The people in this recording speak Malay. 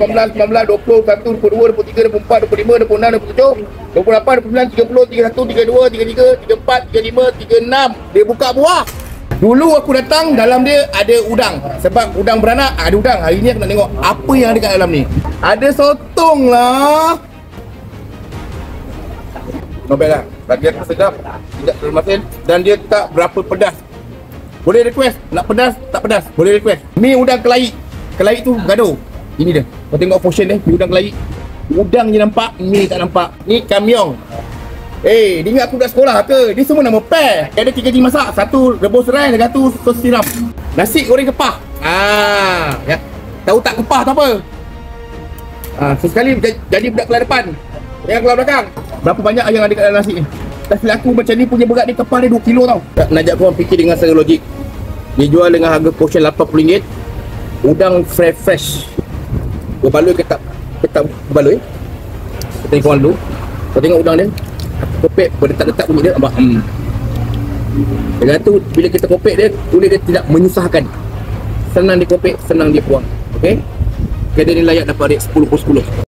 18, 19, 20, 21, 22, 23, 24, 25, 26, 27, 28, 29, 30, 31, 32, 33, 34, 35, 36. Dia buka buah. Dulu aku datang, dalam dia ada udang. Sebab udang beranak, ada udang. Hari ni aku nak tengok apa yang ada kat dalam ni. Ada sotong lah. Nobel lah. Bagi aku sedap, tidak terlalu masin, dan dia tak berapa pedas. Boleh request, nak pedas, tak pedas, boleh request. Mi udang kelai. Kelai tu gaduh. Ini dia. Kau tengok portion dia, mi udang kelai. Udang je nampak, mi tak nampak. Ni kamyong. Dia ingat aku dah sekolah ke? Dia semua nama pair. Ada 3 jenis masak. Satu rebus serai, lagi satu sos siram. Nasi goreng kepah. Ya. Tahu tak kepah tu apa? Sesekali jadi budak kelas depan. Jangan kelas belakang. Berapa banyak yang ada kat dalam nasi ni? Tak silap aku macam ni punya berat ni, kepah dia 2 kilo tau. Tak nak ajak korang fikir dengan secara logik. Dia jual dengan harga portion RM80. Udang fresh. Berbaloi ke tak? Tak berbaloi. Kita tengok korang dulu. Kau tengok udang dia. Kopek berdetak-detak bunyi dia, nampak? Dengan tu, bila kita kopek dia, kulit dia tidak menyusahkan. Senang dia kopek, senang dia buang. Okay? Kedai ni layak dapat rate 10/10.